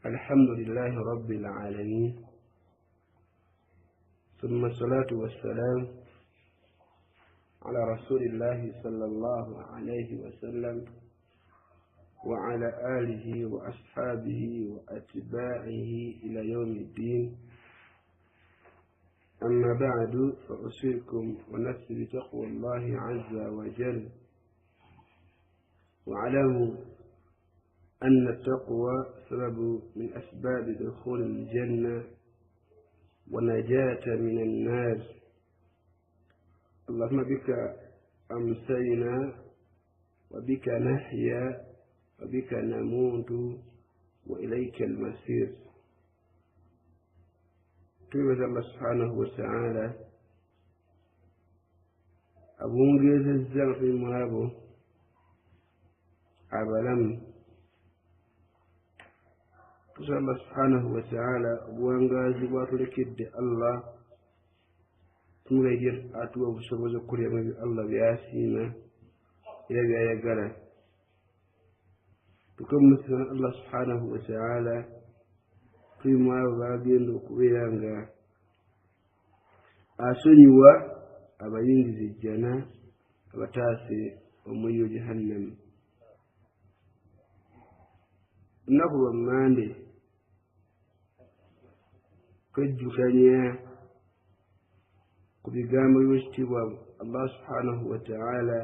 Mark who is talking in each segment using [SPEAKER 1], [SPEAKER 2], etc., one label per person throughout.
[SPEAKER 1] الحمد لله رب العالمين، ثم الصلاة والسلام على رسول الله صلى الله عليه وسلم وعلى آله وأصحابه وأتباعه إلى يوم الدين. أما بعد، فأوصيكم ونفسي بتقوى الله عز وجل، واعلموا أن التقوى سبب من أسباب دخول الجنة ونجاة من النار. اللهم بك أمسينا وبك نحيا وبك نموت وإليك المصير. كلمة الله سبحانه وتعالى أبونجز الزغف المهابو أبلم kusa Allah subhanahu wa ta'ala buwangazi bwatulekedde Allah tumulagir atuwa obusobozi okukolera mu Allah byasiima era byayagala. tukamusira Allah subhanahu wa ta'ala tuli mu abo bagenda okubeera nga asonyiwa abayingiza ejjana abataase omuliro jahannam. Lunaku lwa Mande kwejjukanya ku bigambo by'ekitiibwa Allah subhanahu wa ta'ala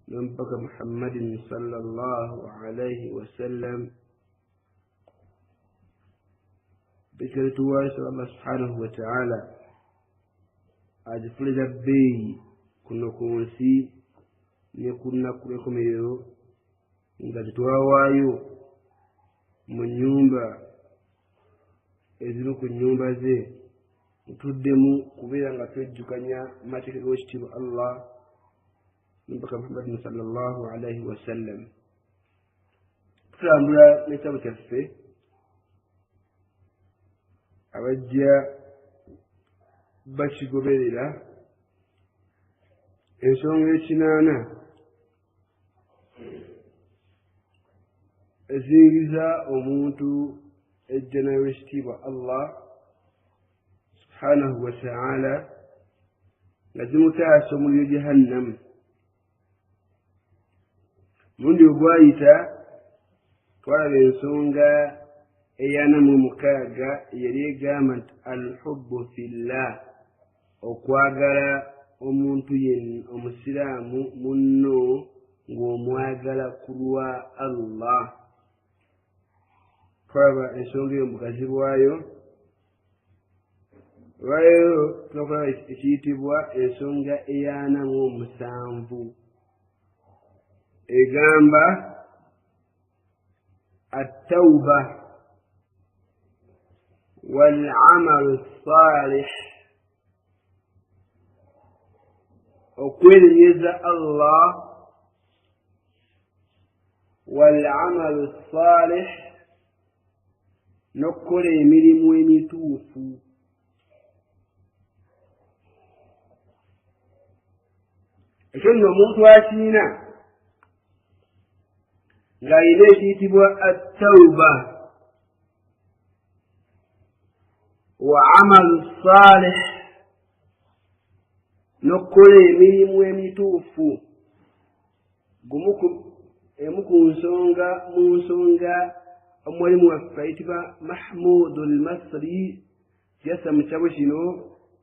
[SPEAKER 1] n'omubaka Muhammadin sallallahu alayhi wa sallam bikira tuwaayisa Allah subhanahu wa ta'ala agifulira bbeeyi kuno ku nsi ne ku nnaku lw'enkomerero nga tetwawaayo mu nnyumba ezimu ku nnyumba ze tuddemu kubeera nga twejjukanya amateeka g'ekitiibwa Allah n'omubaka Muhammadin sallallahu alayhi wa sallam. tutambula n'ekitabo kyaffe abajja bakigoberera ensonga ekinaana ezingiza omuntu ejjana w'ekitiibwa Allah subhanahu wa ta'ala nga zimutaasa omuliro jahannam. Mulundi ogwayita twalaba ensonga eyana mu mukaaga yali egamba nti alhubbu fillah, okwagala omuntu yenna omusiraamu munno ng'omwagala ku lwa Allah. twalaba ensonga eyo mugazi bwayo twakola ekiyitibwa ensonga eyana mu omusanvu egamba at-tawba wal amalu salih, okwerenyeza Allah wal amalu salih, n'okukola emirimu emituufu. ekyo nno omuntu akiina ng'alina ekiyitibwa at-tawba wa amalu salih, n'okukola emirimu emituufu. emu ku nsonga mu nsonga omulimu waffe ayitibwa Mahmud al-Masri yassa mu kitabo kino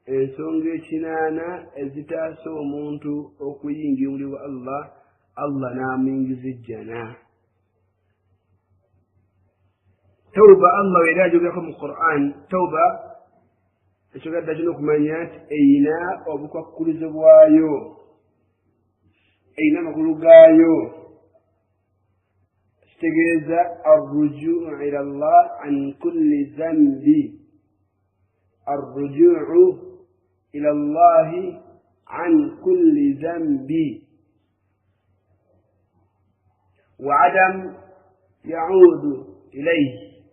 [SPEAKER 1] ensonga ekinaana ezitaasa omuntu okuyingira omuliro gwa Allah n'amuyingiza ejjana. tawba Allah era ajogerako mu Qur'an. tawba ekyogadda kino okumanya nti eyina obukwakkulizo bwayo, eyina amakulu gaayo. kitegeeza arrujuu ila Allah an kulli dhanbi, arrujuu ila Allah an kulli dhanbi wa adam yaudu ilayhi,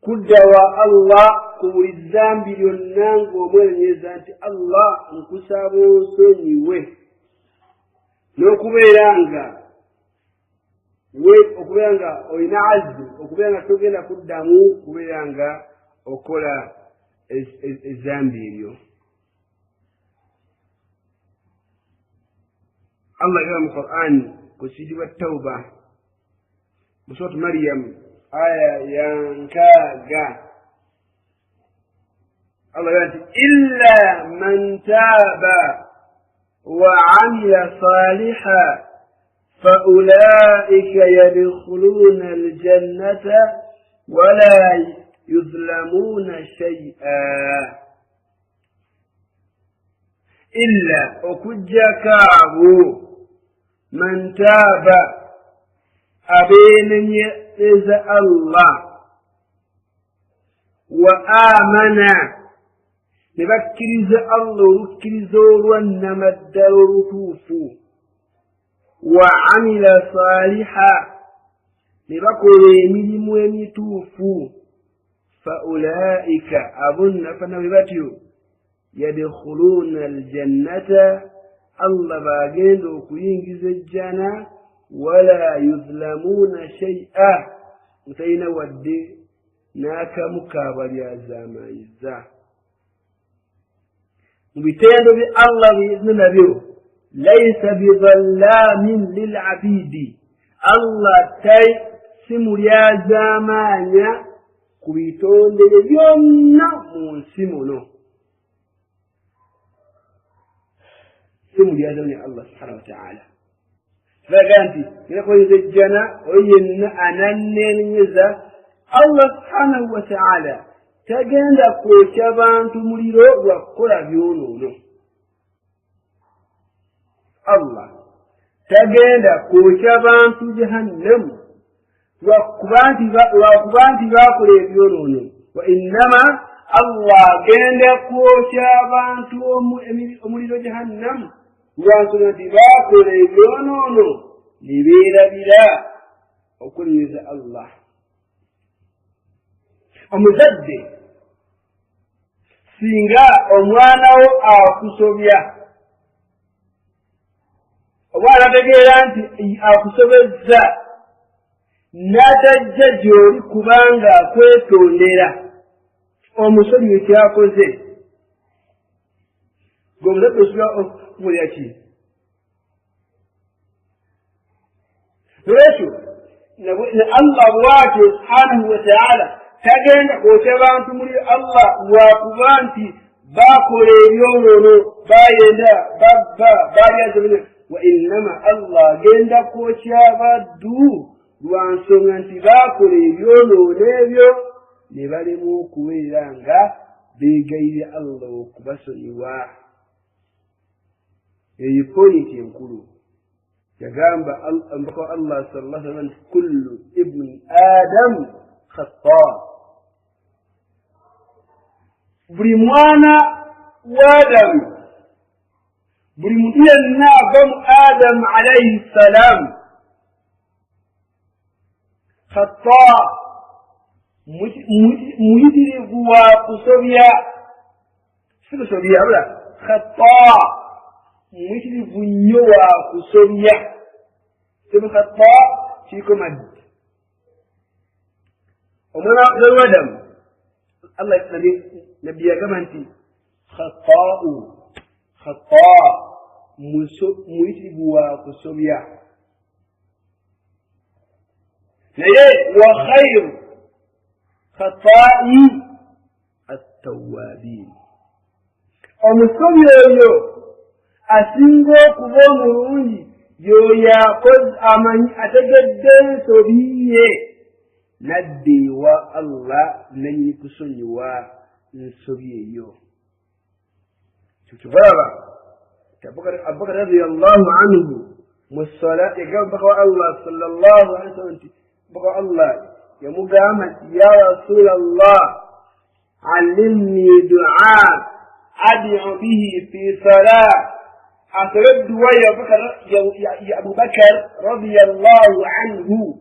[SPEAKER 1] kudda wa Allah ku buli dhambi lyonna ng'omwerenyeza nti Allah nkusaba onsonyiwe, n'okubeera nga okubeera nga olina azzu okubeera nga togenda kuddamu kubeera nga okola ezambi eryo. Allah yagamba mu Qur'an ku sijidi wa Tawba mu surati Maryam aya ya 6 Allah yagamba illa man taba wa amila salihan فأولئك يدخلون الجنة ولا يظلمون شيئا إلا أكجكابو من تاب أبين يئذ الله وآمن نبكرز الله ركرزور ونمدر رتوفو وعمل صالحا لبقل ملم ومتوفو فأولئك أظن فنبتيو يدخلون الجنة الله باقين وكينجز الجنة ولا يظلمون شيئا وتين ودي ناك مكابر يا زامايزا وبتين الله بإذن نبيه ليس بظلام للعبيد الله تاي سمو يا زمانيا كويتون دي يومنا من سمونو سمو يا زمانيا الله سبحانه وتعالى فقانتي يقول يزجنا وين أنني نزا الله سبحانه وتعالى تجند كوشبان تمريرو وكلا بيونونو Allah tagenda kwokya bantu jahannam wakubanti bakola ebyonoono wa innama Allah agenda kwokya abantu omuliro jahannam lwansonga nti bakola ebyonoono ne beerabira okulinyiza Allah. Omuzadde singa omwana wo akusobya obwana tegeera nti akusobezza n'atajja gy'oli kubanga akwetondera omusobyo ekyakoze gomuzadde osobola okumulya ki? Olwekyo Allah bw'atyo subhanahu wa ta'ala tagenda kwokya bantu muli Allah lwakuba nti baakola ebyonoono baayenda babba baalyaza وإنما الله جند كوشيا بدو لوانسون أنت باكل يولو ليبيو نبالمو كويلانغا بيجي الله كبسني واه يقولي تيمكلو يجامب الله صلى الله عليه وسلم كل ابن آدم خطاء بريموانا وادم بريمودينا بم آدم عليه السلام خطاء مجرب وقصبيا شنو صبيا ولا خطاء مجرب نيوا قصبيا شنو خطاء فيكم مد ومن الودم الله يسلمك نبي كمان خطاء خطاء مجرب وقصبيا وخير خطائي التوابين omusobyo asinga okuba omulungi yoyakoze amanyi ategedde ensobi ye nadde ewa Allah nenyi kusonyiwa ensobi eyo tubalaba Abubakar radiyallahu anhu musala yagamba Allah sallallahu alaihi wasallam بقى الله يا مجامع يا رسول الله علمني دعاء أدعو به في صلاة أترد يا أبو بكر رضي الله عنه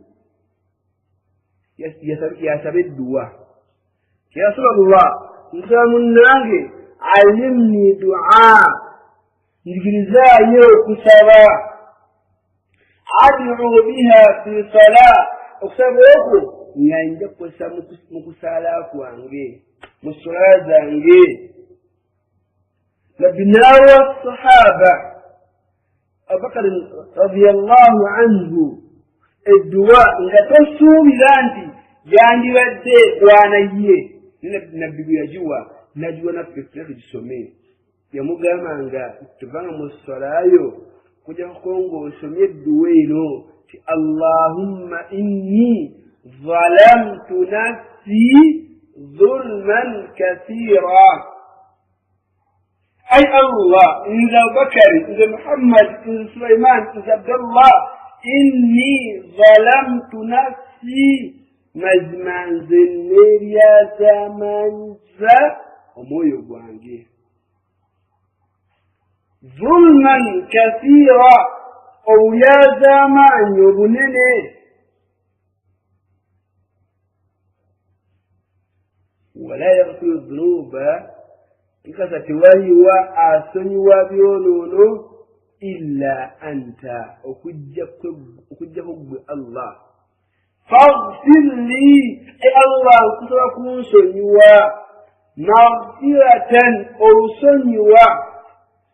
[SPEAKER 1] يا سبيل الدعاء يا رسول الله نسام الناجي علمني دعاء نجلزا يوكسبا أدعو بها في صلاة أكسبوكو نيانجا كسا مكسالا كوانجي مسولا زانجي نبينا والصحابة أبو بكر رضي الله عنه الدعاء نتصو بلانتي جاني ودي وانا يه نبي يجوا نجوا نفكر جسومي yamugamanga tuvanga mu salayo kuja kongo osomye duweino ti Allahumma inni zalamtu nafsi zulman kathira ay Allah inza Bakari inza Muhammad inza Sulaiman inza Abdullah inni zalamtu nafsi majman zinniya zamanza omoyo gwange ظلما كثيرا أو يا زمان يبنني ولا يغفر الذنوب إذا تتوالي وآسني وبيونونو إلا أنت أكجب الله فاغفر لي أي الله كتركون سنوا مغفرة أو سنوا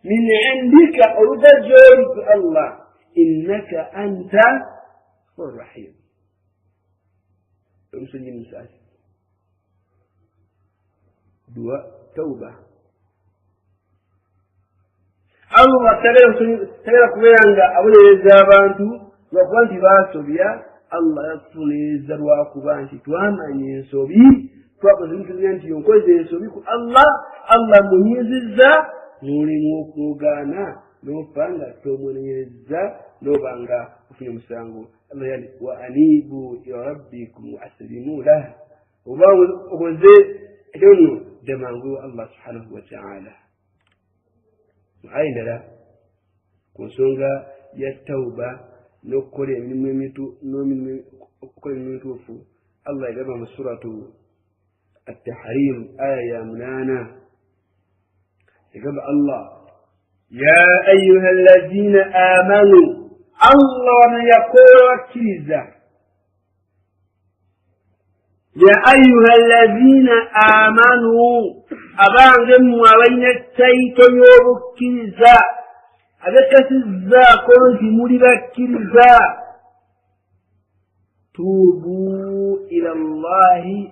[SPEAKER 1] من عندك أرد جورك الله إنك أنت الرحيم رسول المساج دعاء توبة الله ترى كويانغا أولا يزابانتو وقوانتي باسوبيا الله يغفر يزروا كوانتي تواما ينسوبي توقف زنكزيانتي ينكوز ينسوبيكو الله منيززا nuri mukugana nopanga tomunyeza nobanga kufanya musango Allah yali wa anibu ya rabbikum aslimu lah oboze edono demangu Allah subhanahu wa ta'ala aina la kusonga ya tauba nokole mimitu okole mimitu fu Allah yagaba mu suratu at-tahrim aya munana يقول الله يا أيها الذين آمنوا الله يقول كذا يا أيها الذين آمنوا أبانهم وبين التيت يوب كذا أبكت الزاكون في مريبا كذا توبوا إلى الله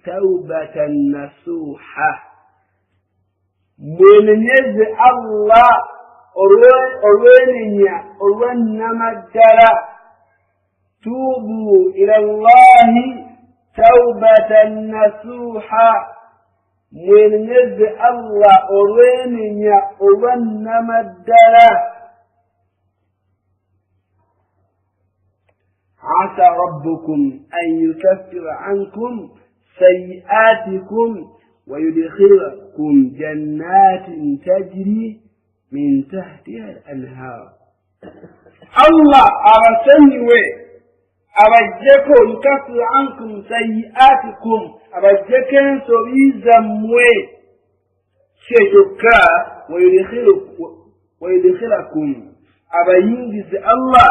[SPEAKER 1] توبة نصوحة mwenyezi Allah olweninya olwannamaddala tubu ila Allahi taubatan nasuha mwenyezi Allah olweninya olwannamaddala عسى ربكم أن يكفر عنكم سيئاتكم ويدخلكم جنات تجري من تحتها الأنهار الله أرسلني أرجكم يكفر عنكم سيئاتكم أرجكم سويزا موي شيئا ويدخلكم أرينجز الله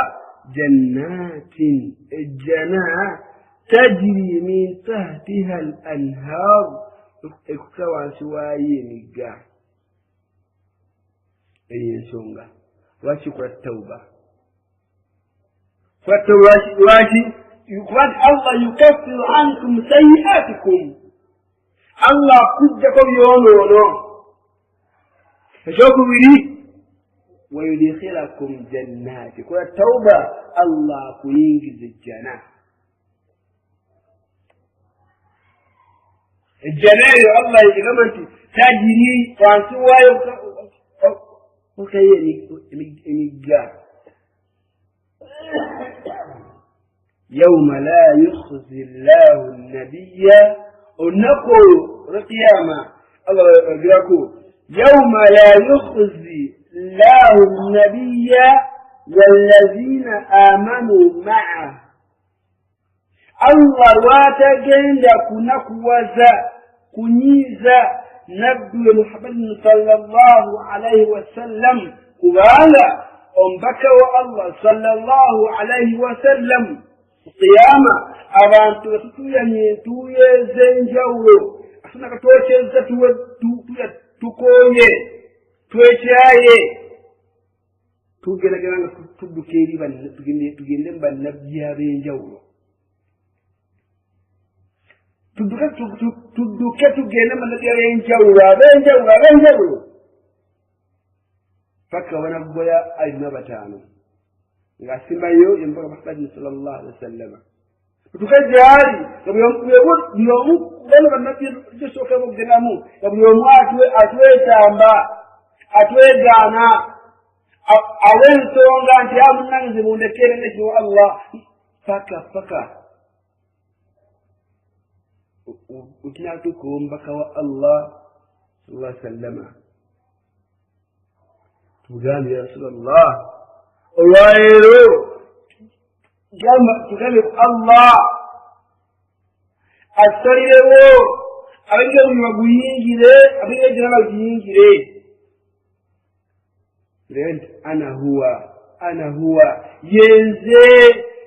[SPEAKER 1] جنات الجنة تجري من تحتها الأنهار ekukawa siwaye miga eyensonga lwaki kwa tauba lwaki kubanga Allah yukaffiru ankum sayi'atikum Allah akuggyako byonoono ekyokubiri wayudkhilakum jannati kwa tauba Allah akuyingiza ejjana الجناية الله يجمعك تجري فانسوا وكيني مجا يوم لا يخزي الله النبي ونقول القيامة الله يقول يوم لا يخزي الله النبي والذين آمنوا معه Allah watagenda kunakuwaza kunyiza nabbi Muhammad sallallahu alayhi wasallam kubanga omubaka wa Allah sallallahu alayhi wa sallam qiyama abantu batuyanye entuuyo ez'enjawulo asuna katwokyeza tukoye twekyaye tugeragera nga tudduka eri tugende mu bannabbi ab'enjawulo tudduke tugende mu bannabbi ab'enjawulo paka wanagoya alina bataano ng'asimbayo embaga Muhammad sallallahu alaihi wasallam tukajaali buli omu bano bannabbi tusooka okugenamu buli omu atwetamba atwegaana aw'ensonga nti amunanze mundekere nekiwa Allah paka ukinatuka omubaka wa Allah sallallahu alaihi wasallam tugambe ya Rasulullah olwaleero tugambe Allah asalirewo abenge omulimu guyingire abenge ejjana guyingire ana huwa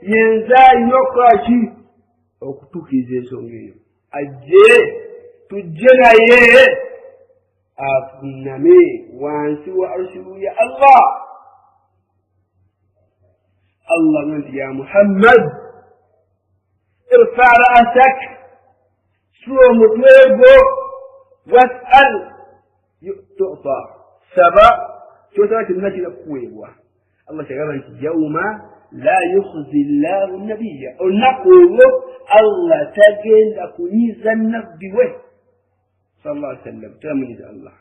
[SPEAKER 1] yenze alina okukolaki okutuukiriza ensonga eyo ajje tujje naye afuname wansi wa arshiru ya Allah nti ya Muhammad irfa ra'sak suwa mutwego was'al tu'ta saba kyosaba kinakira kuweebwa Allah kyagamba nti yawma la yukhzi Allahu nabiyya olunaku olwo Allah tagenda kunyiza nabbi we sallallahu alaihi wasallam tamunyiza Allah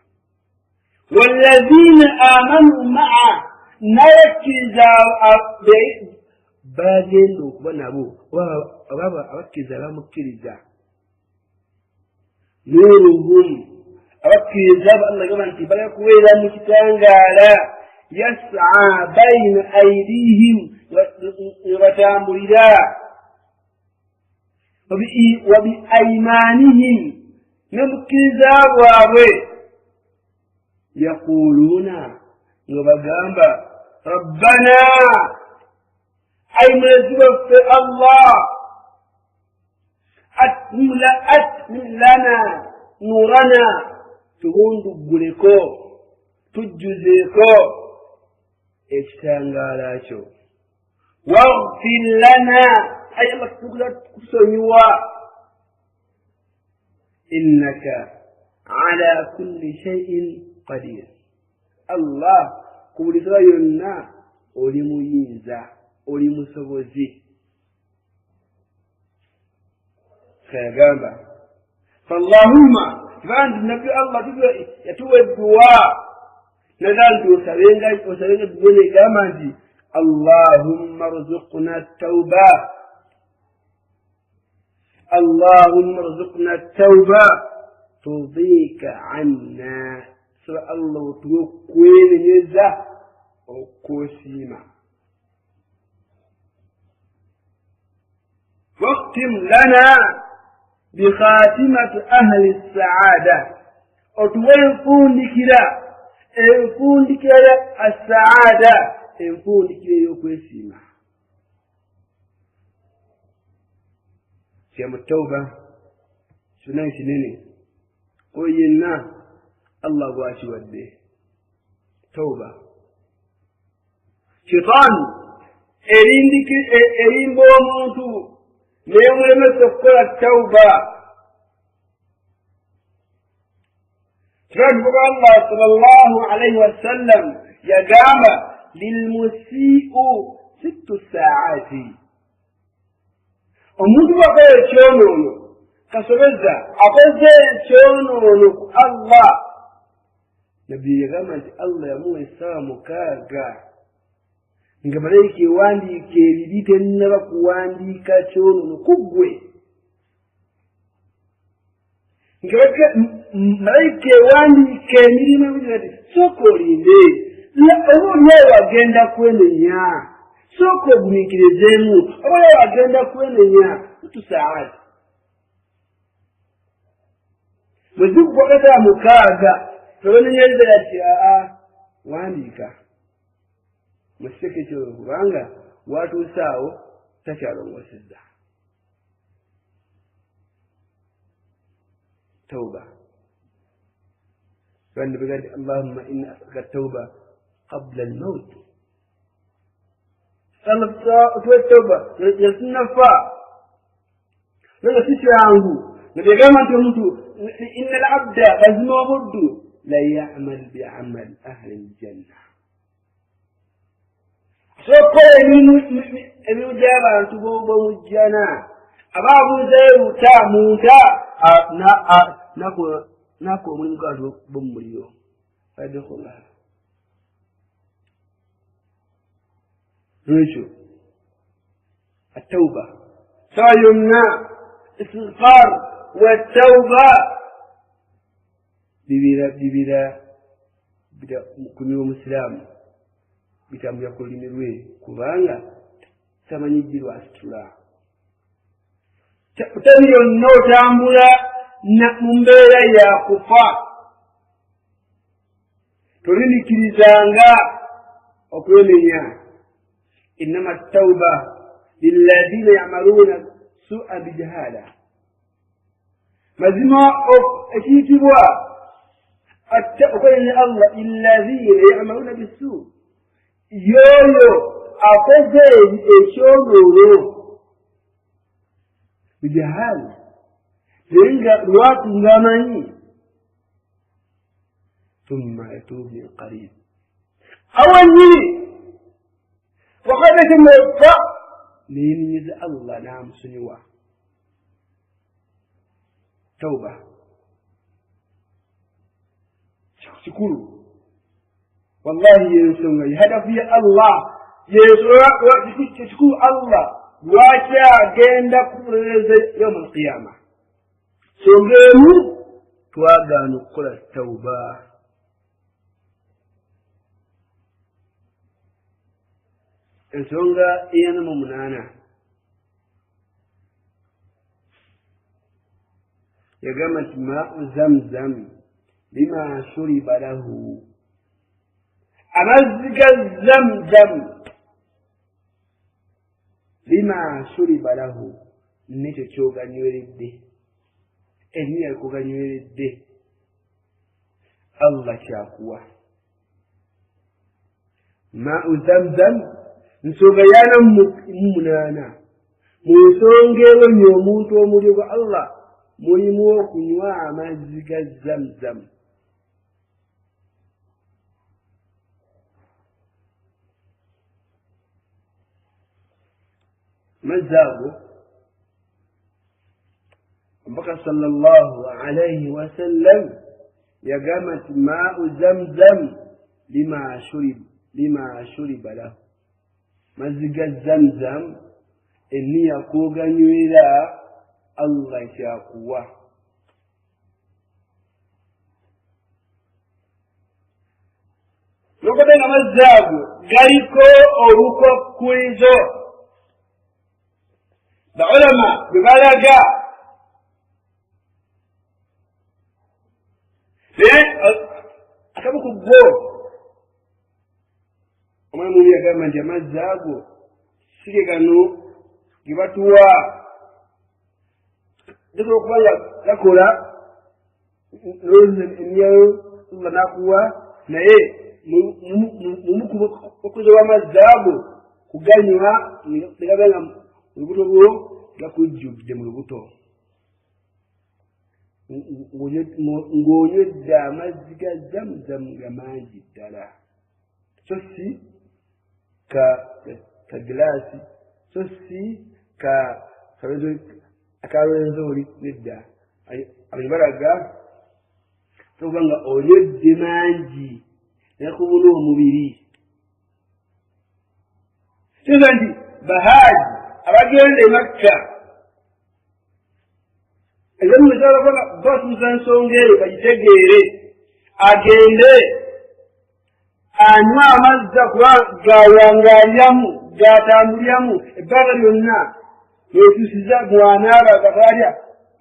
[SPEAKER 1] walladhina amanu ma'a nayakkiriza bagenda okuba nabo ababa abakkiriza bamukkiriza nuruhum abakkiriza Allah gamba nti bagakubeera mu kitangaala yas'a bayna aydihim batambulira wa bi aymanihim nemukkiriza bwabwe yaquluna nga bagamba rabbana ay mwezi waffe Allah atmim lana nurana tubundugguleko tujjuzeeko ekitangaala kyo waghfir lana ay Allah kusonyiwa innaka ala kulli shay'in qadir Allah kubuliza yonna oli muyinza oli musobozi kayagamba fallahumma vandu nabi Allah yatuwe dua nazandu osabenga duwene gamba nti Allahumma rzuqna at-tawba Allahumma rzuqna at-tawba tudika anna sura Allah tukwenyeza okosima واختم لنا بخاتمة أهل السعادة وتوين كلا السعادة انفون كلا يوكوسيما سيام التوبة سنان سنيني وينا الله واشي وده توبة شيطان erin b'omuntu neemulemesa okukola tawuba kiravuga Allah sallallahu alayhi wasallam yagamba lilmusii'u 6 saa'ati omuntu bw'akola ekyonoono kasobeza akoze ekyonoono ku Allah nabbi yagamba nti Allah yamuwa essaawa 6 nga malayika ewandiika ebibi tennaba kuwandiika kyonono ku ggwe malayika ewandiika emirimu ebiri ati sooka olinde oba olyawo agenda kwenenya sooka ogumiikirizeemu oba olyawo agenda kwenenya tutusaati bwe zikukwakata 6 tolonenyeeza yati wandiika museke kyo kubanga watuusaawo takyalongosezza. tawba kandi bigadi allahumma inna as'aluka tawba qabla al-maut tawba yasinafa nanga sisi yangu nabigama nti omuntu inna al-abda lazima obuddu la ya'mal bi'amal ahli al-janna sokola emirimu gy'abantu bomujjana abaabuuzeeruta munta nako omulimu gw'abantu bomumuliro adekhola lwekyo attawba sawa yonna istighfar wattawba bibira kunywa omusiraamu bitambulira ku lulimi lwe kubanga tamanyidde lwasitula teri yonna otambula mu mbeera yakufa tolinikirizanga okwemenya innama tawba lilladhina ya'maluna su'a bijahala mazima ekiyitibwa okwemenya Allah lilladhina ya'maluna bisu yoyo akoze ekyololo bijahala lenga lwatu ngamanyi thumma yatubu min qarib awanyini wakati kimefa niyinyiza Allah namusonyiwa tauba kikulu wallahi yensonga hadafu ya Allah yesu Allah lwakyagenda kukuleza yawmal qiyamah songemu twagaana okukola tawba ensonga eyanamu 8 yagamba nti ma'u zamzam lima shuriba lahu amazzi ga zamzam lima shuriba lahu nekyo kyoganyweredde eniya kuganyweredde Allah kyakuwa ma'u zamzam nsonga yana 8 mu nsonga eyo omuntu omulyo gwa Allah mulimu okunywa amazzi ga zamzam mazago Mbaka sallallahu alayhi wa sallam yagama ma'u zamzam lima shuriba lahu maziga zamzam eniya kuganywera Allah kyakuwa lokotenga mazago galiko olukokkulizo baulama bebalaga akabu kubwo omwana muli yagamba nti amazzi ago sige gano gebatuwa gasobola okubanga gakola emyayo Allah nakuwa naye mumukuba okuza w'amazzi ago kuganywa negabanga mu lubuto lwo gakujjudde mu lubuto ng'onywedde amazzi ga zamzam gamangi ddala so si ka gilaasi so si akalwenzo oli nedda abantu balaga tokuba nga onywedde mangi nakubula omubiri kiza nti bahaaji abagenda e Makka ebyomuzalabona basuuza ensonga eyo bagitegeere agende anywa amazzi kuba gawangalyamu gatambulyamu ebbanga lyonna yetusiza mwanaaba gabalya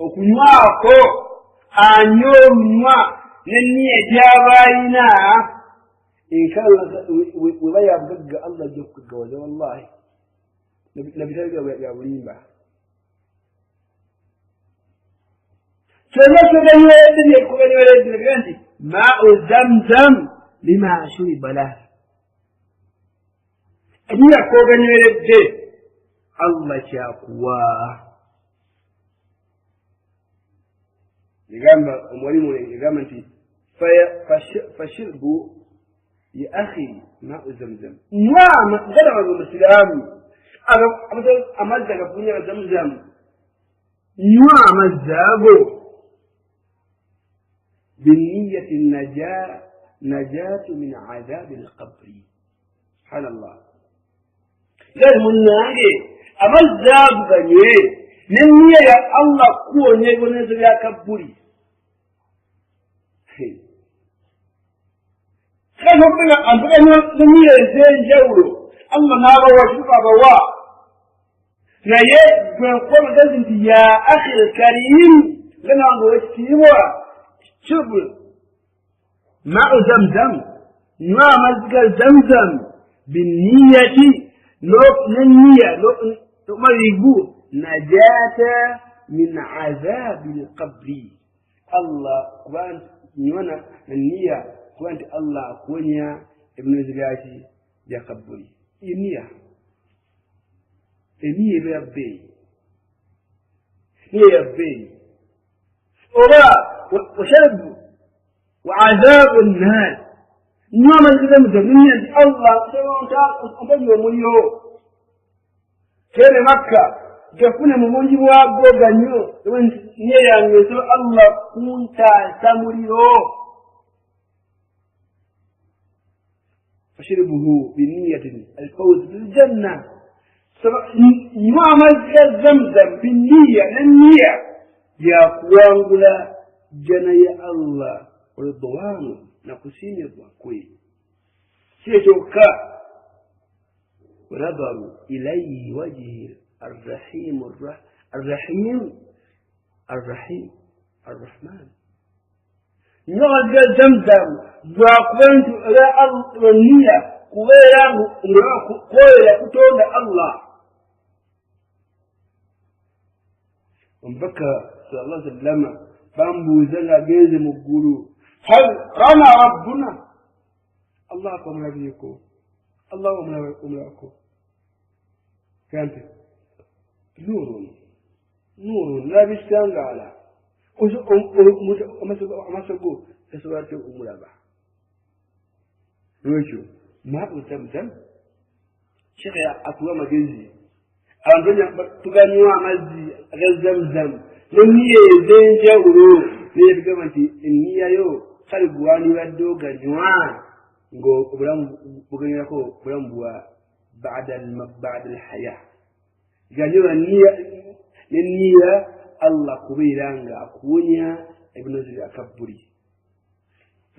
[SPEAKER 1] okunywako anywa olunywa n'enniya gy'aba alina إن كان وضيع بقى الله جوك الجوزة والله نبي تلقى يا أولين بقى فلسه بني يكون بني ماء زمزم لما شرب له أن يكون بني الله شاكوا يقام أموري يقام أنت فشربوا يا أخي ماء زمزم نعم قدر الإسلام أنا أمزق بني زمزم نعم الزابو بالنية نجاة من عذاب القبر سبحان الله قال من ناجي أما الزاب بني من يا الله كون يقول نزل يا كبري كيف بقى أنت من زين جورو الله نابا وشوفا بوا نايب بقول لازم يا أخي الكريم لنا نقول كيموا شوف ماء زمزم نوع مزق زمزم بالنية لو النية لو ما يقول نجاة من عذاب القبر الله وانت نوانا النية وانت الله كونيا ابن زكاتي يا قبري النية بيبي هي بي وشرب وعذاب النار نعم الزمزم من الله سبحانه وتعالى كان مكة جفنا ممونجي وابو غنيو نيا نيسو الله كنت سامريو فشربه بنية الفوز بالجنة نعم الزمزم بالنية يا قوانغلا جناي الله ورضوانه نقسيني بكوي سيتوكا ونظروا إليه وجه الرحيم الرحمن نقول زمزم وقوانت إلى النية قوية كتون الله ومبكى صلى الله عليه وسلم بامبو زلا بيزم القلوب هل رمى ربنا الله كم نبيكم الله وملاكم كانت نور لا بيستنقع على مسكوا تسوات أمولابا نوشو ما زمزم شيخ أطوى مجنزي أنا تغنوا عمزي زمزم نمية زين جاورو نيجي كمان النية يو خلقواني ودو غنوا ngo bugan ko buran buwa بعد الحياة قالوا النية الله كبيرا أكونيا ابن زي أكبري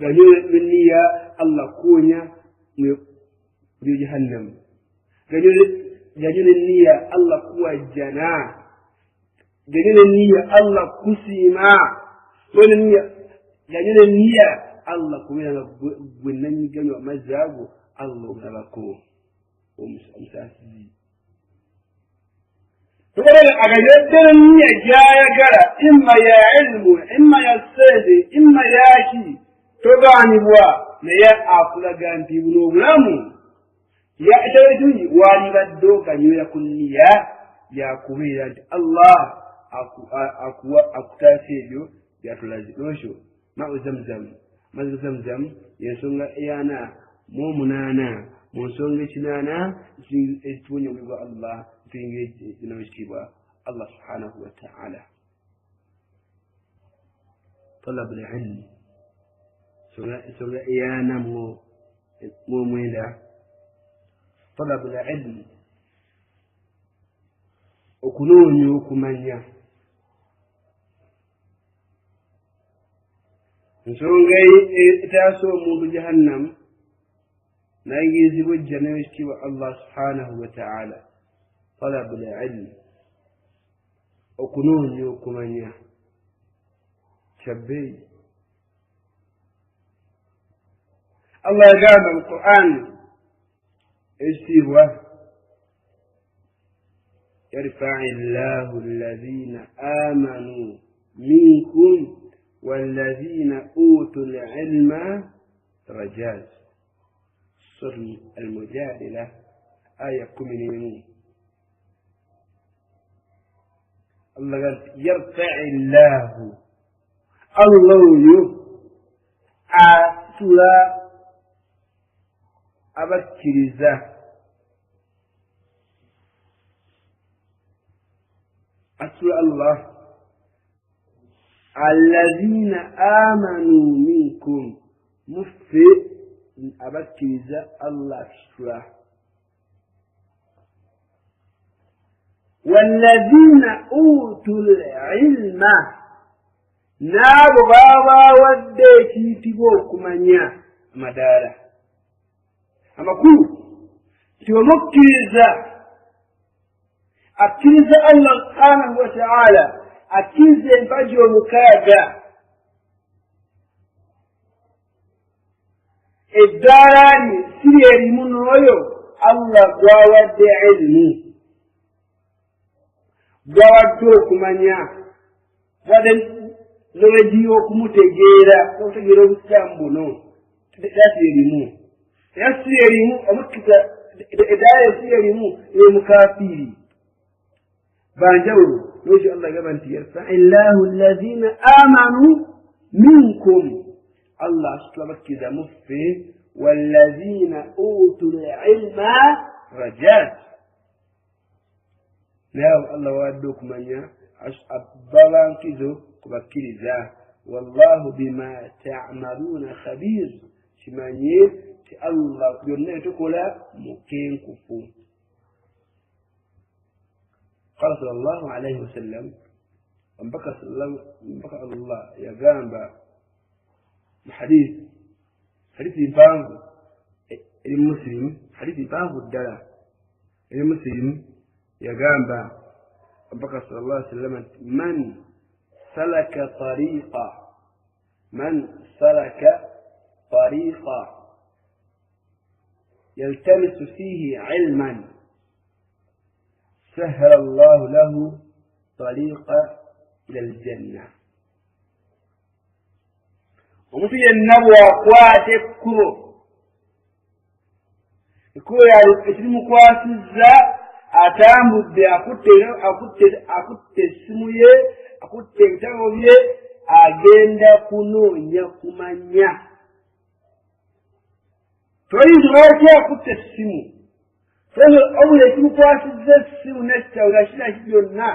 [SPEAKER 1] قالوا النية الله كونيا بجهنم قالوا النية الله كوا الجنة قالوا النية الله كسيما قالوا النية الله كبيرا ونني قالوا مزاجه الله نبكو ومساسي تقول أجل النية جاية قرا إما يا علم إما يا سيد إما يا شي تبعني بوا نيا أقول جانتي بنوغلامو يا أجل واني بدو كان يكون نية يا كبيرا الله أكو تاسيجو يا تلازي نوشو ما زمزم يسونغ إيانا مو منانا مو سونغ شنانا سيتوني بوا الله في نوشيبا الله سبحانه وتعالى طلب العلم سونغ إيانا مو ميلا طلب العلم وكنوني وكمانيا nsongai itaso mu jahannam na yizi wajjana wishki wa Allah subhanahu wa ta'ala talab al-ilm okunoni okumanya chabei الله قال القرآن استهوى يرفع الله الذين آمنوا منكم والذين أوتوا العلم درجات. سورة المجادلة آية 10. الله قال يرفع الله أسلا أبكرزا أسلا الله الذين آمنوا منكم مفي أبكرزا الله أسلا والذين أوتوا العلم نابو بابا وديتي تبوك منيا مدارة أما كو تيومكيزا أكيزا الله سبحانه وتعالى أكيزا البجو مكاجا الداراني سيري من ريو الله وود علمي وودوك منيا ودن lorediyo kumutegeera okutegeera obusambu no yasirimu omukita edaya yasirimu mukafiri banjawulo lwekyo Allah gamba nti yarfa'i llahu alladhina amanu minkum Allah asitulabakkiriza muffe walladhina utul ilma darajat naye Allah wadde okumanya ababankizo kubakkiriza wallahu bima ta'maluna khabir kimanye ti Allah byonna tukola mukenkufu. قال صلى الله عليه وسلم وانبكى الله يا جامبا حديث يبانه المسلم حديث يبانه الدلا المسلم يا جامبا وانبكى صلى الله عليه وسلم من سلك طريقا يلتمس فيه علما سهل الله له طريقا إلى الجنة. ومثل النبوة قواتك كرو يقول يعني اسم قوات الزا أتامد أكت اسمه أكت تنوه أجندا كنو نيكمانيا تريد رأيك أكت اسمه فهو أول يكون قوات الزا ونستا ونشنا شبيرنا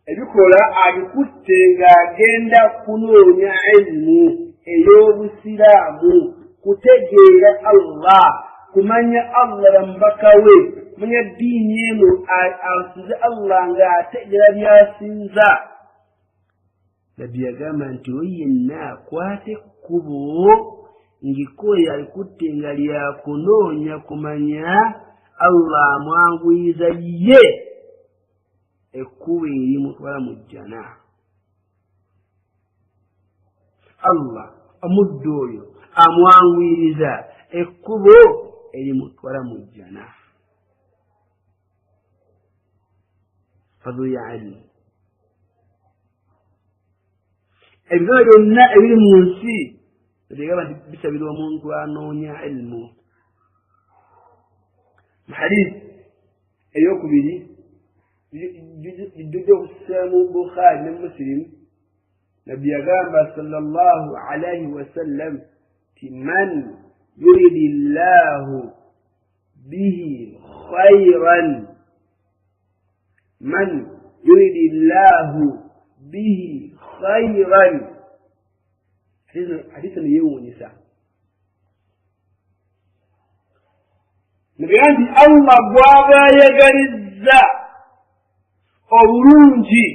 [SPEAKER 1] ebikola abikutte ng'agenda kunoonya ilmu ey'obusiraamu kutegeera Allah kumanya Allah bambaka we kumanya ddiini eno asinze Allah ng'ategeera by'asinza. Nabbi yagamba nti oyo yenna akwate ekkubo ng'ekkola alikutte nga lyakunoonya kumanya Allah amwanguyiza ye ekkubo erimutwala mu jjana. Allah omuddu oyo amwanguyiriza ekkubo erimutwala mu jjana. Fadlu ya ilmu ebigambo byonna ebiri mu nsi ebigamba nti bisabirwa omuntu anoonya ilmu. Mu hadisi ey'okubiri جدو السلام بخاري من مسلم نبي أغامب صلى الله عليه وسلم من يريد الله به خيرا من يريد الله به خيرا حديث اليوم نساء نبي عندي الله بوابا يغرز obulungi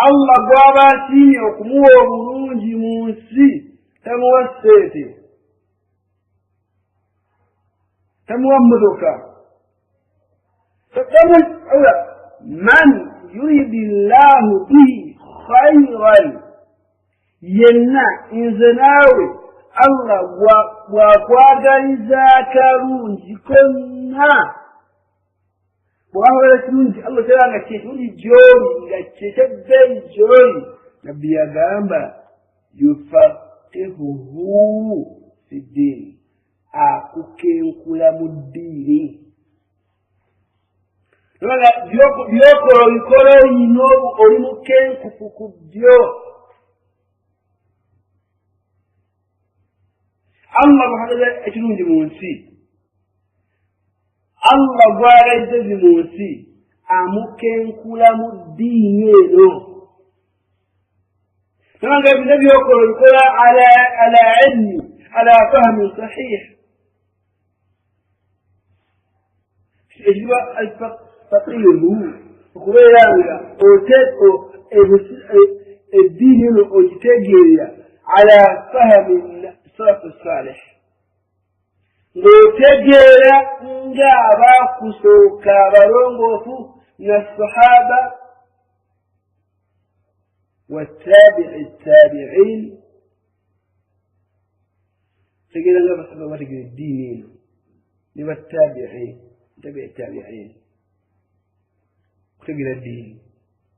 [SPEAKER 1] Allah gwaba asiimye okumuwa obulungi mu nsi tamuwa ssente tamuwa mmotoka man yuridi llahu bihi khayran yenna nze naawe Allah bw'akwagaliza akalungi konna bw'akola ekirungi Allah kyeranga kyekirungi gy'oli nga kyekyebbeeyi gy'oli nabbi yagamba yufaqihuhu fi ddiini akukenkula mu ddiini kubanga byokola obikola oyina oli mukenkufu ku byo Allah bw'ageza ekirungi mu nsi Allah gw'agezezi mu nsi amukenkula mu ddiini eno kubanga ebyo byokola obikola ala ilmi ala fahmin sahih ekiba faqihu okubeera nga eddiini eno okitegeera ala fahmin salafu salih ng'otegeera ng'abaakusooka abalongoofu nasahaba wattabi'i ttabi'in tegeera nga basaba bategeera eddiini eno ne battabi'in tabi'i ttabi'in kutegeera ddiini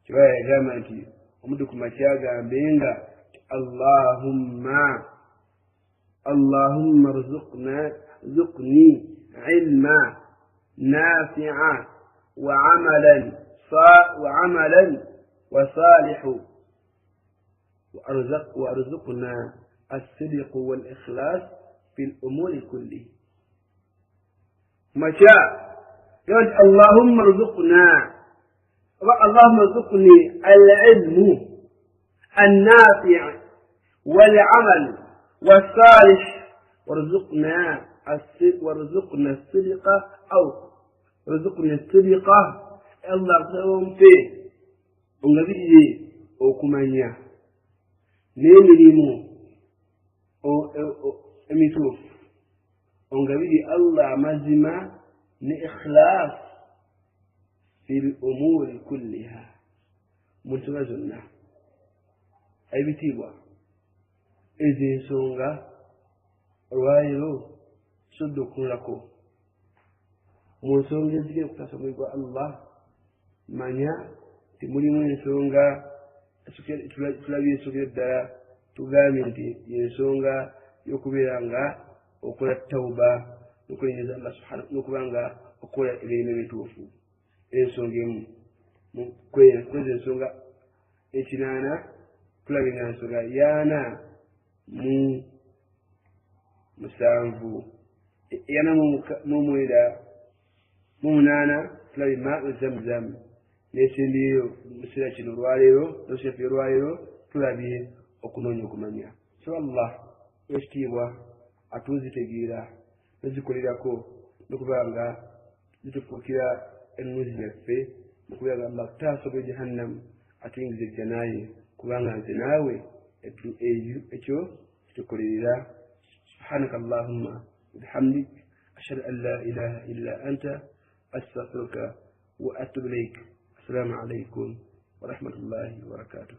[SPEAKER 1] kibaya yagamba nti omuddu ku makya agambe nga اللهم ارزقني علما نافعا وعملا وصالح وارزقنا الصدق والإخلاص في الأمور كلها مشاء يقول اللهم ارزقني العلم النافع والعمل والصالح وارزقنا الصدقة أو رزقنا الصدقة الله تقوم فيه ونبيه وكمانيا نيمينيمو اميتوف ونبيه الله مزما نإخلاص في الأمور كلها متوازنة أي بتيبوا ezi ensonga olwaleero soddokunlako mu nsonga eziri okutasomerwa Allah manya temulimu ensonga tulabye ensogera ddala tugambye nti ensonga y'okubeera nga okola tawuba n'okwenyeza Allah subhanahu n'okuba nga okola ebirime ebituufu ensonga emu kwezi ensonga ekinaana tulabye nga ensonga yaana mu musanvu yana mu mwenda mu munaana tulabye maa'u zamzam n'esembireyo mu kiseera kino olwaleero n'oseffe olwaleero tulabye okunoonya okumanya so Allah ekitiibwa atuzitegeera nezikolerako n'okuba nga zitufuukira ennuzi yaffe n'okubeera nga Allah tutaasooka jahannamu atuyingiza ejjanaye kubanga nze naawe ekyo kitukolerera subhanaka allahumma bihamdik ashhadu an la ilaha illa anta astaghfiruka wa atubu ilayk assalamu alaykum wa rahmatullahi wa barakatuh